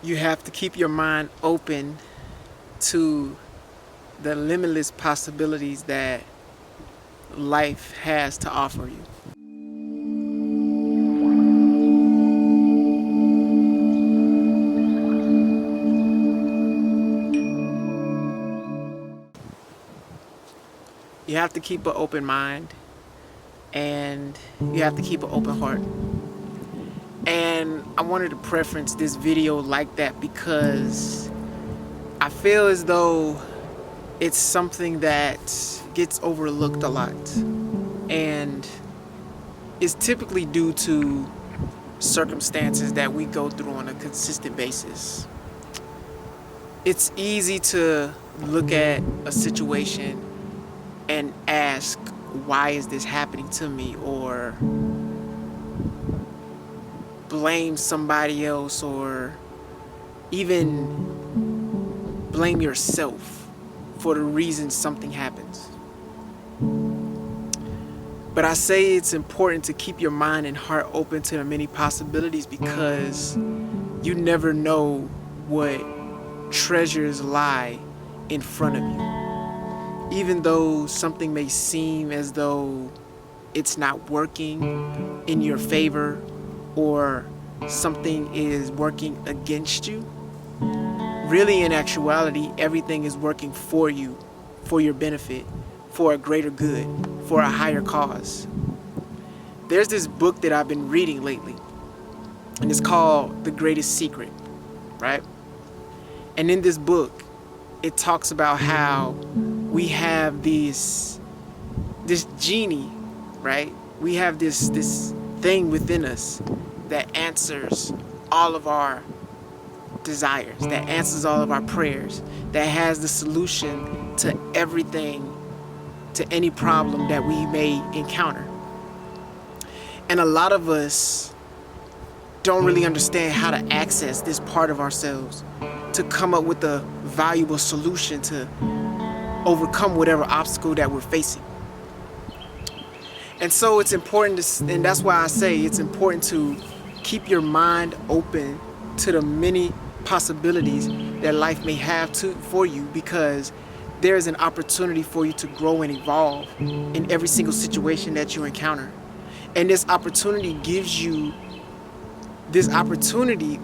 You have to keep your mind open to the limitless possibilities that life has to offer you. You have to keep an open mind and you have to keep an open heart. And I wanted to preference this video like that because I feel as though it's something that gets overlooked a lot. And it's typically due to circumstances that we go through on a consistent basis. It's easy to look at a situation and ask, why is this happening to me? Or blame somebody else, or even blame yourself for the reason something happens. But I say it's important to keep your mind and heart open to the many possibilities because you never know what treasures lie in front of you. Even though something may seem as though it's not working in your favor or something is working against you, really in actuality, everything is working for you, for your benefit, for a greater good, for a higher cause. There's this book that I've been reading lately, and it's called The Greatest Secret, right? And in this book, it talks about how we have this genie, right? We have this thing within us that answers all of our desires, that answers all of our prayers, that has the solution to everything, to any problem that we may encounter. And a lot of us don't really understand how to access this part of ourselves to come up with a valuable solution to overcome whatever obstacle that we're facing. And so it's important to, and that's why I say it's important to keep your mind open to the many possibilities that life may have for you, because there's an opportunity for you to grow and evolve in every single situation that you encounter. And this opportunity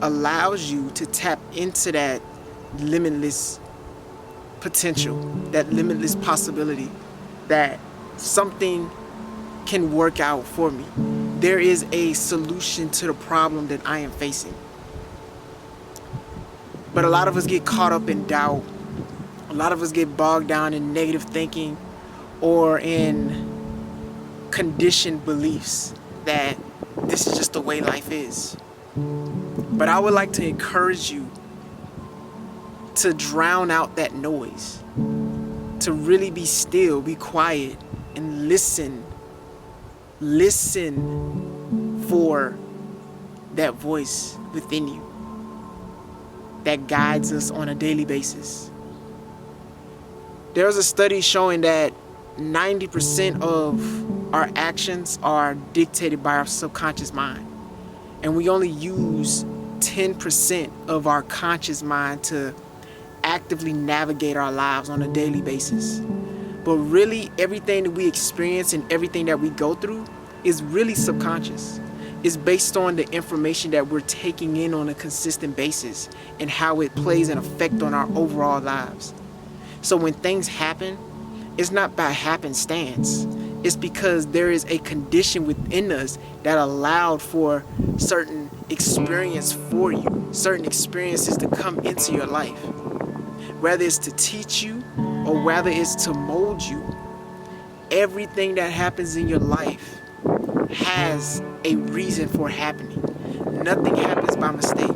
allows you to tap into that limitless potential, that limitless possibility that something can work out for me. There is a solution to the problem that I am facing. But a lot of us get caught up in doubt. A lot of us get bogged down in negative thinking or in conditioned beliefs that this is just the way life is. But I would like to encourage you to drown out that noise, to really be still, be quiet, and listen for that voice within you that guides us on a daily basis. There's a study showing that 90% of our actions are dictated by our subconscious mind, and we only use 10% of our conscious mind to actively navigate our lives on a daily basis. But really, everything that we experience and everything that we go through is really subconscious. It's based on the information that we're taking in on a consistent basis and how it plays an effect on our overall lives. So when things happen, it's not by happenstance. It's because there is a condition within us that allowed for certain experience for you, certain experiences to come into your life. Whether it's to teach you or whether it's to mold you, everything that happens in your life has a reason for happening. Nothing happens by mistake.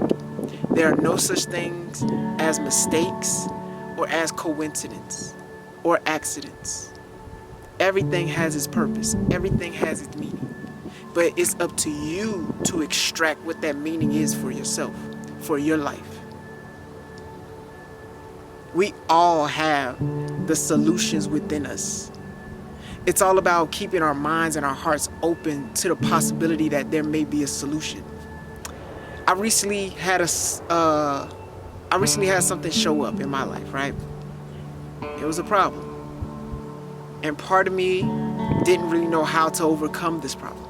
There are no such things as mistakes or as coincidence or accidents. Everything has its purpose. Everything has its meaning. But it's up to you to extract what that meaning is for yourself, for your life. We all have the solutions within us. It's all about keeping our minds and our hearts open to the possibility that there may be a solution. I recently had a I recently had something show up in my life, right? It was a problem. And part of me didn't really know how to overcome this problem.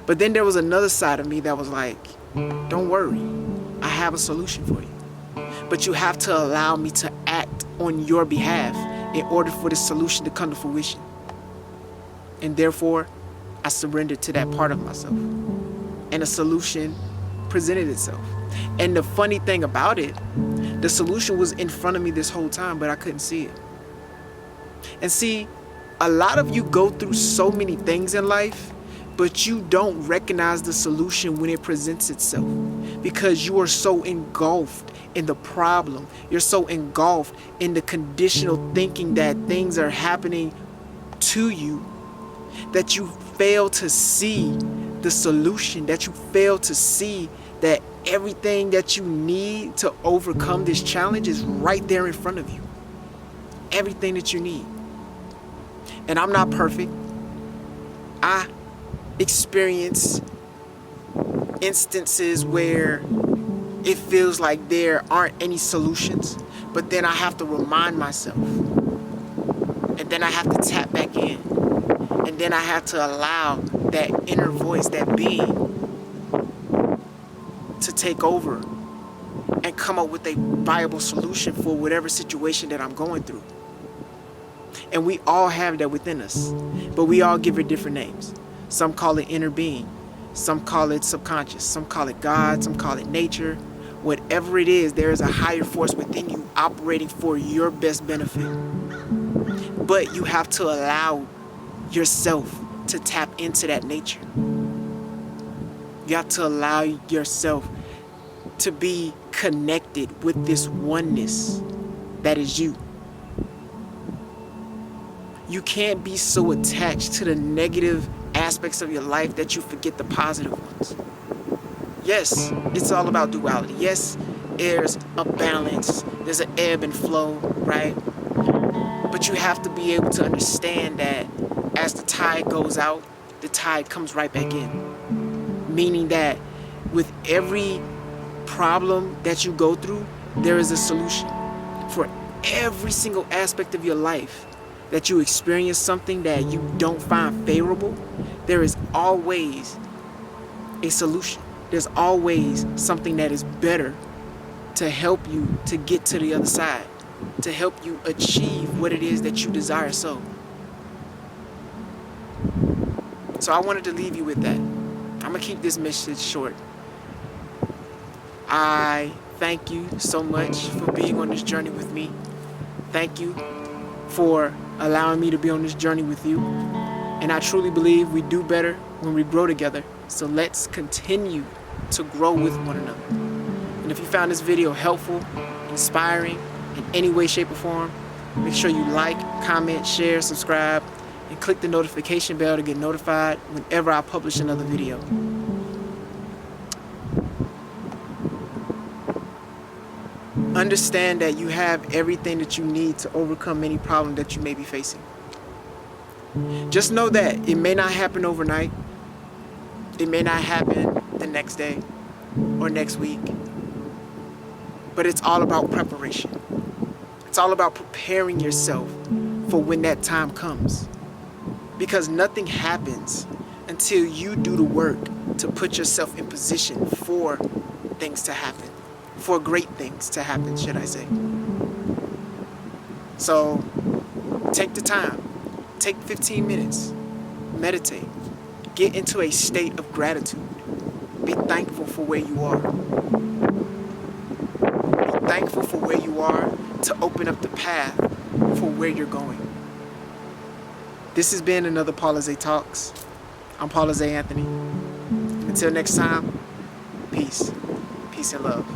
But then there was another side of me that was like, don't worry, I have a solution for you. But you have to allow me to act on your behalf in order for this solution to come to fruition. And therefore, I surrendered to that part of myself. And a solution presented itself. And the funny thing about it, the solution was in front of me this whole time, but I couldn't see it. And see, a lot of you go through so many things in life, but you don't recognize the solution when it presents itself because you are so engulfed in the problem. You're so engulfed in the conditional thinking that things are happening to you that you fail to see the solution, that you fail to see that everything that you need to overcome this challenge is right there in front of you. Everything that you need. And I'm not perfect. I experience instances where it feels like there aren't any solutions, but then I have to remind myself. And then I have to tap back in. And then I have to allow that inner voice, that being, to take over and come up with a viable solution for whatever situation that I'm going through. And we all have that within us, but we all give it different names. Some call it inner being, some call it subconscious, some call it God, some call it nature. Whatever it is, there is a higher force within you operating for your best benefit. But you have to allow yourself to tap into that nature. You have to allow yourself to be connected with this oneness that is you. You can't be so attached to the negative aspects of your life that you forget the positive ones. Yes, it's all about duality. Yes, there's a balance. There's an ebb and flow, right? But you have to be able to understand that as the tide goes out, the tide comes right back in. Meaning that with every problem that you go through, there is a solution. For every single aspect of your life that you experience something that you don't find favorable, there is always a solution. There's always something that is better to help you to get to the other side, to help you achieve what it is that you desire so. So I wanted to leave you with that. I'm going to keep this message short. I thank you so much for being on this journey with me. Thank you for allowing me to be on this journey with you. And I truly believe we do better when we grow together. So let's continue to grow with one another. And if you found this video helpful, inspiring, in any way, shape, or form, make sure you like, comment, share, subscribe, and click the notification bell to get notified whenever I publish another video. Understand that you have everything that you need to overcome any problem that you may be facing. Just know that it may not happen overnight. It may not happen the next day or next week. But it's all about preparation. It's all about preparing yourself for when that time comes. Because nothing happens until you do the work to put yourself in position for things to happen. For great things to happen, should I say. So, take the time. Take 15 minutes. Meditate. Get into a state of gratitude. Be thankful for where you are. Be thankful for where you are to open up the path for where you're going. This has been another Paulizay Talks. I'm Paulizay Anthony. Until next time, peace. Peace and love.